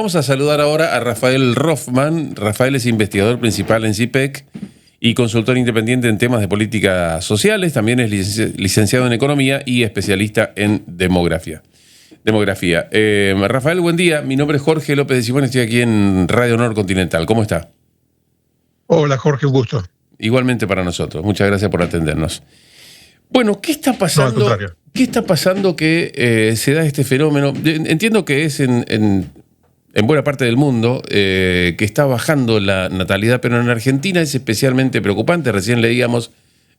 vamos a saludar ahora a Rafael Roffman. Rafael es investigador principal en CIPEC y consultor independiente en temas de políticas sociales. También es licenciado en Economía y especialista en demografía. Rafael, buen día. Mi nombre es Jorge López de Simón. Estoy aquí en Radio Honor Continental. ¿Cómo está? Hola, Jorge, un gusto. Igualmente para nosotros. Muchas gracias por atendernos. Bueno, ¿qué está pasando? No, al contrario. ¿Qué está pasando que se da este fenómeno? Entiendo que es en buena parte del mundo que está bajando la natalidad, pero en Argentina es especialmente preocupante. Recién leíamos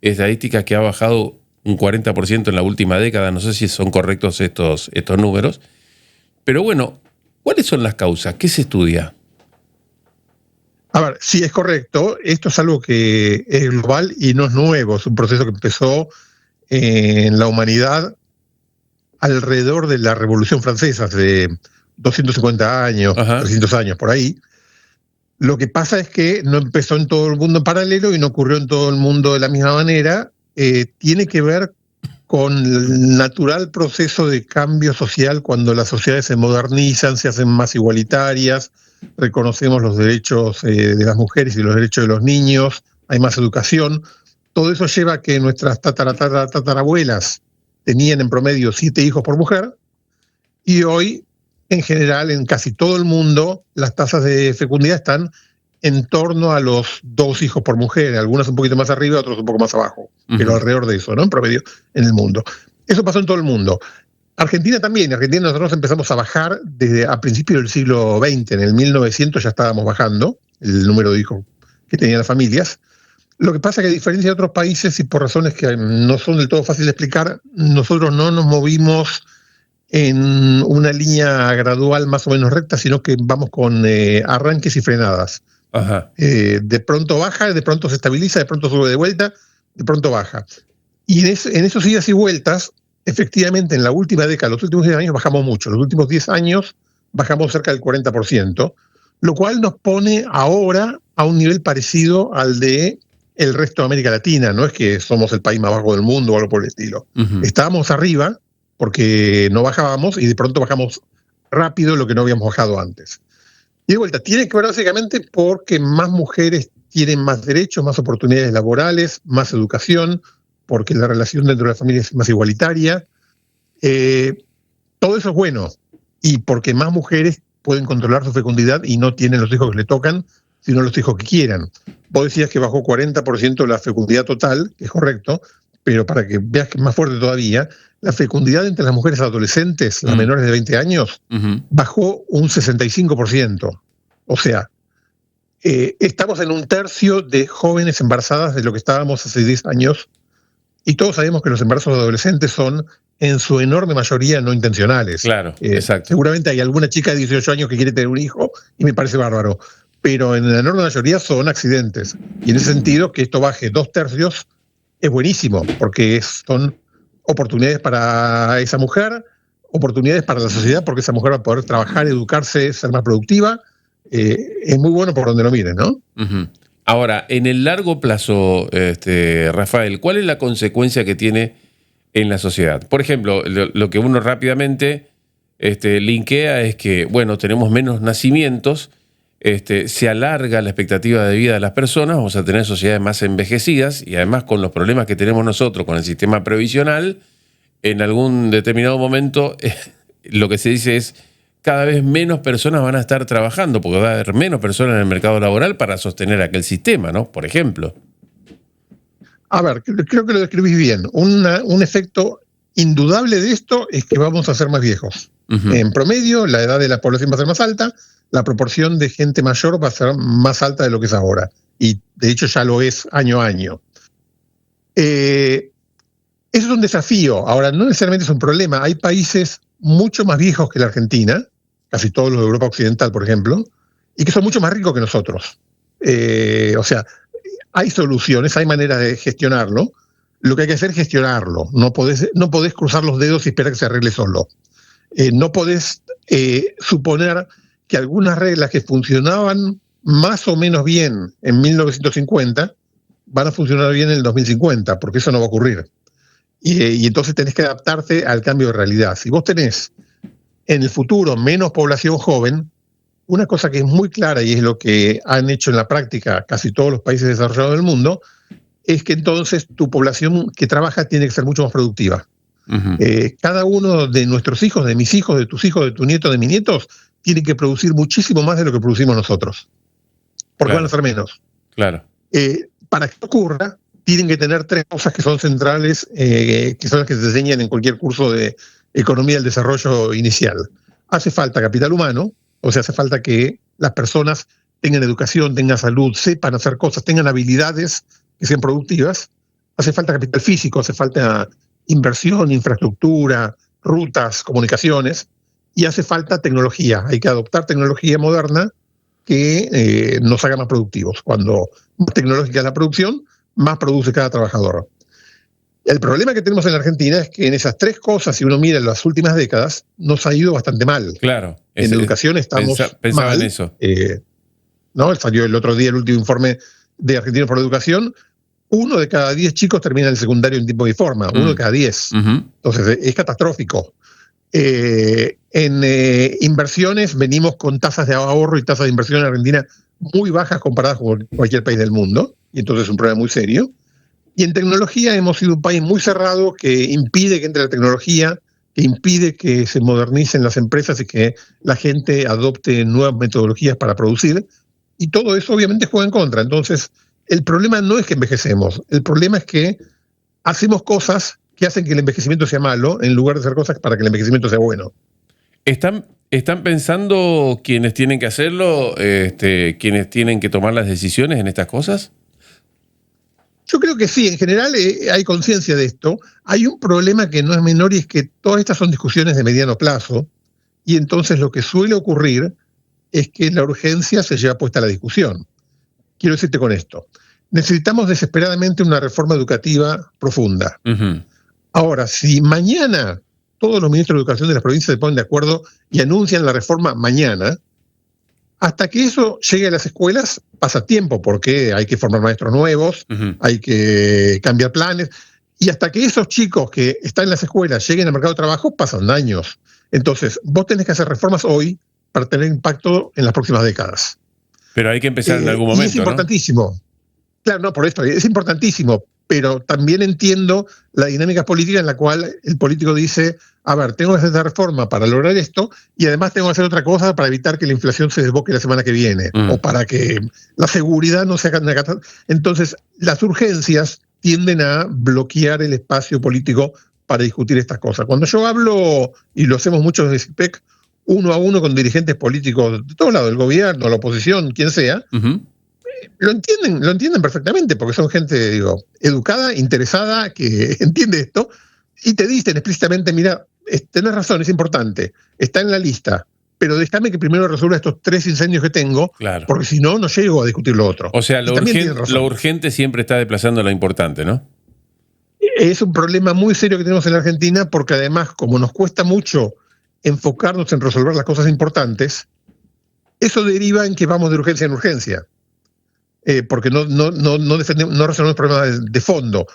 estadísticas que ha bajado un 40% en la última década. No sé si son correctos estos números. Pero bueno, ¿cuáles son las causas? ¿Qué se estudia? A ver, sí, es correcto. Esto es algo que es global y no es nuevo. Es un proceso que empezó en la humanidad alrededor de la Revolución Francesa, hace 250 años, Ajá. 300 años, por ahí. Lo que pasa es que no empezó en todo el mundo en paralelo y no ocurrió en todo el mundo de la misma manera. Tiene que ver con el natural proceso de cambio social cuando las sociedades se modernizan, se hacen más igualitarias, reconocemos los derechos de las mujeres y los derechos de los niños, hay más educación. Todo eso lleva a que nuestras tatarabuelas tenían en promedio 7 hijos por mujer y hoy, en general, en casi todo el mundo, las tasas de fecundidad están en torno a los 2 hijos por mujer, algunas un poquito más arriba, otros un poco más abajo, pero alrededor de eso, ¿no? En promedio en el mundo. Eso pasó en todo el mundo. Argentina también. En Argentina nosotros empezamos a bajar desde a principios del siglo XX. En el 1900 ya estábamos bajando el número de hijos que tenían las familias. Lo que pasa es que a diferencia de otros países y por razones que no son del todo fáciles de explicar, nosotros no nos movimos en una línea gradual más o menos recta, sino que vamos con arranques y frenadas. Ajá. De pronto baja, de pronto se estabiliza, de pronto sube de vuelta, de pronto baja. Y en esos idas y vueltas, efectivamente, en la última década, los últimos 10 años bajamos mucho. Los últimos 10 años bajamos cerca del 40%, lo cual nos pone ahora a un nivel parecido al de el resto de América Latina. No es que somos el país más bajo del mundo o algo por el estilo. Estábamos arriba porque no bajábamos y de pronto bajamos rápido lo que no habíamos bajado antes. Y de vuelta, tiene que ver básicamente porque más mujeres tienen más derechos, más oportunidades laborales, más educación, porque la relación dentro de la familia es más igualitaria. Todo eso es bueno. Y porque más mujeres pueden controlar su fecundidad y no tienen los hijos que le tocan, sino los hijos que quieran. Vos decías que bajó 40% la fecundidad total, que es correcto, pero para que veas que es más fuerte todavía, la fecundidad entre las mujeres adolescentes, las menores de 20 años, bajó un 65%. O sea, estamos en un tercio de jóvenes embarazadas de lo que estábamos hace 10 años, y todos sabemos que los embarazos de adolescentes son, en su enorme mayoría, no intencionales. Claro, exacto. Seguramente hay alguna chica de 18 años que quiere tener un hijo, y me parece bárbaro, pero en la enorme mayoría son accidentes. Y en ese sentido, que esto baje 2/3 es buenísimo, porque son oportunidades para esa mujer, oportunidades para la sociedad, porque esa mujer va a poder trabajar, educarse, ser más productiva. Es muy bueno por donde lo miren, ¿no? Ahora, en el largo plazo, Rafael, ¿cuál es la consecuencia que tiene en la sociedad? Por ejemplo, lo que uno rápidamente linkea es que, bueno, tenemos menos nacimientos, se alarga la expectativa de vida de las personas, vamos a tener sociedades más envejecidas y además con los problemas que tenemos nosotros con el sistema previsional, en algún determinado momento lo que se dice es cada vez menos personas van a estar trabajando porque va a haber menos personas en el mercado laboral para sostener aquel sistema, ¿no? Por ejemplo. A ver, creo que lo describís bien. Un efecto indudable de esto es que vamos a ser más viejos. En promedio, la edad de la población va a ser más alta, la proporción de gente mayor va a ser más alta de lo que es ahora. Y de hecho ya lo es año a año. Eso es un desafío. Ahora, no necesariamente es un problema. Hay países mucho más viejos que la Argentina, casi todos los de Europa Occidental, por ejemplo, y que son mucho más ricos que nosotros. O sea, hay soluciones, hay maneras de gestionarlo. Lo que hay que hacer es gestionarlo. No podés cruzar los dedos y esperar que se arregle solo. No podés suponer que algunas reglas que funcionaban más o menos bien en 1950 van a funcionar bien en el 2050, porque eso no va a ocurrir. Y entonces tenés que adaptarte al cambio de realidad. Si vos tenés en el futuro menos población joven, una cosa que es muy clara y es lo que han hecho en la práctica casi todos los países desarrollados del mundo, es que entonces tu población que trabaja tiene que ser mucho más productiva. Ujú. Cada uno de nuestros hijos, de mis hijos, de tus hijos, de tu nieto, de mis nietos, tiene que producir muchísimo más de lo que producimos nosotros, porque van a Claro, ser menos. claro. Para que esto ocurra, tienen que tener tres cosas que son centrales, que son las que se enseñan en cualquier curso de economía del desarrollo inicial. Hace falta capital humano, o sea, hace falta que las personas tengan educación, tengan salud, sepan hacer cosas, tengan habilidades que sean productivas. Hace falta capital físico, hace falta inversión, infraestructura, rutas, comunicaciones, y hace falta tecnología. Hay que adoptar tecnología moderna que nos haga más productivos. Cuando más tecnológica es la producción, más produce cada trabajador. El problema que tenemos en la Argentina es que en esas tres cosas, si uno mira en las últimas décadas, nos ha ido bastante mal. Claro. En educación estamos Pensaba en mal. eso. ¿No? Salió el otro día el último informe de Argentinos por Educación. 1 de cada 10 chicos termina el secundario en tiempo y forma. 1 de cada 10. Ujú. Entonces, es catastrófico. En inversiones venimos con tasas de ahorro y tasas de inversión en Argentina muy bajas comparadas con cualquier país del mundo, y entonces es un problema muy serio. Y en tecnología hemos sido un país muy cerrado que impide que entre la tecnología, que impide que se modernicen las empresas y que la gente adopte nuevas metodologías para producir, y todo eso obviamente juega en contra. Entonces, el problema no es que envejecemos, el problema es que hacemos cosas que hacen que el envejecimiento sea malo en lugar de hacer cosas para que el envejecimiento sea bueno. ¿Están pensando quienes tienen que hacerlo, quienes tienen que tomar las decisiones en estas cosas? Yo creo que sí, en general hay conciencia de esto. Hay un problema que no es menor y es que todas estas son discusiones de mediano plazo, y entonces lo que suele ocurrir es que la urgencia se lleva puesta a la discusión. Quiero decirte con esto, necesitamos desesperadamente una reforma educativa profunda. Uh-huh. Ahora, si mañana todos los ministros de educación de las provincias se ponen de acuerdo y anuncian la reforma mañana, hasta que eso llegue a las escuelas pasa tiempo, porque hay que formar maestros nuevos, Uh-huh. hay que cambiar planes, y hasta que esos chicos que están en las escuelas lleguen al mercado de trabajo pasan años. Entonces, vos tenés que hacer reformas hoy para tener impacto en las próximas décadas. Pero hay que empezar en algún momento, y es importantísimo. ¿No? Claro, no, por esto, es importantísimo, pero también entiendo la dinámica política en la cual el político dice, a ver, tengo que hacer esta reforma para lograr esto, y además tengo que hacer otra cosa para evitar que la inflación se desboque la semana que viene, o para que la seguridad no sea una catástrofe. Entonces, las urgencias tienden a bloquear el espacio político para discutir estas cosas. Cuando yo hablo, y lo hacemos mucho desde CIPEC, uno a uno con dirigentes políticos de todos lados, del gobierno, la oposición, quien sea, uh-huh, lo entienden perfectamente, porque son gente, digo, educada, interesada, que entiende esto, y te dicen explícitamente, mira, tenés razón, es importante, está en la lista, pero déjame que primero resuelva estos 3 incendios que tengo, claro, porque si no, no llego a discutir lo otro. O sea, lo lo urgente siempre está desplazando lo importante, ¿no? Es un problema muy serio que tenemos en la Argentina, porque además, como nos cuesta mucho enfocarnos en resolver las cosas importantes, eso deriva en que vamos de urgencia en urgencia. Porque no resolvemos problemas de fondo.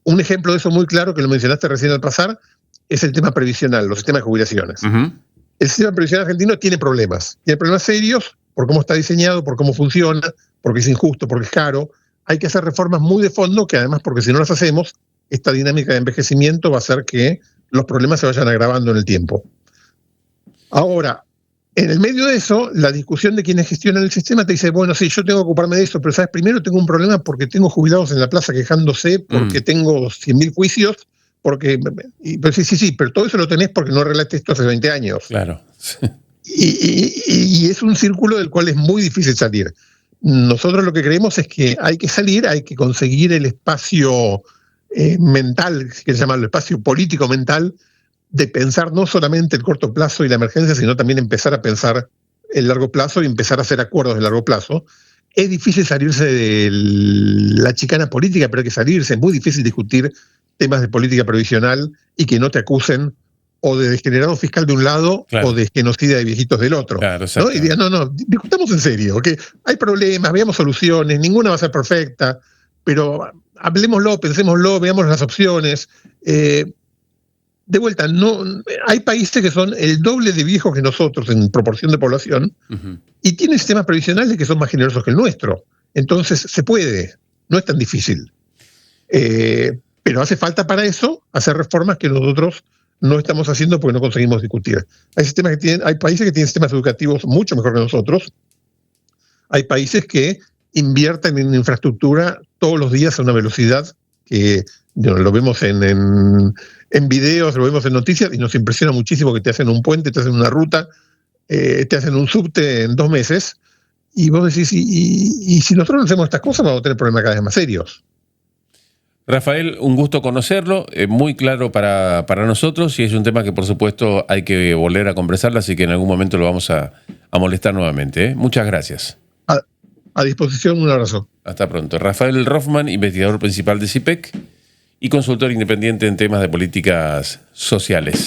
Un ejemplo de eso muy claro, que lo mencionaste recién al pasar, es el tema previsional, los sistemas de jubilaciones. Uh-huh. El sistema previsional argentino tiene problemas serios por cómo está diseñado, por cómo funciona, porque es injusto, porque es caro. Hay que hacer reformas muy de fondo, que además, porque si no las hacemos, esta dinámica de envejecimiento va a hacer que los problemas se vayan agravando en el tiempo. Ahora, en el medio de eso, la discusión de quienes gestionan el sistema te dice, bueno, sí, yo tengo que ocuparme de eso, pero ¿sabes? Primero tengo un problema porque tengo jubilados en la plaza quejándose, porque tengo 100.000 juicios, porque... pero sí, pero todo eso lo tenés porque no arreglaste esto hace 20 años. Claro. Y es un círculo del cual es muy difícil salir. Nosotros lo que creemos es que hay que salir, hay que conseguir el espacio mental, si quieres llamarlo, espacio político mental, de pensar no solamente el corto plazo y la emergencia, sino también empezar a pensar el largo plazo y empezar a hacer acuerdos de largo plazo. Es difícil salirse de la chicana política, pero hay que salirse. Es muy difícil discutir temas de política previsional y que no te acusen o de degenerado fiscal de un lado, claro, o de genocida de viejitos del otro. Claro, ¿no? Y digan, no, discutamos en serio, que hay problemas, veamos soluciones, ninguna va a ser perfecta, pero hablemoslo, pensémoslo, veamos las opciones. De vuelta, no, hay países que son el doble de viejos que nosotros en proporción de población, uh-huh, y tienen sistemas previsionales que son más generosos que el nuestro. Entonces se puede, no es tan difícil. Pero hace falta para eso hacer reformas que nosotros no estamos haciendo porque no conseguimos discutir. Hay países que tienen sistemas educativos mucho mejor que nosotros. Hay países que invierten en infraestructura todos los días a una velocidad que lo vemos en videos, lo vemos en noticias y nos impresiona muchísimo, que te hacen un puente, te hacen una ruta, te hacen un subte en 2 meses. Y vos decís, y si nosotros no hacemos estas cosas, vamos a tener problemas cada vez más serios. Rafael, un gusto conocerlo, muy claro para nosotros, y es un tema que por supuesto hay que volver a conversarlo, así que en algún momento lo vamos a molestar nuevamente. Muchas gracias. A disposición, un abrazo. Hasta pronto. Rafael Roffman, investigador principal de CIPEC y consultor independiente en temas de políticas sociales.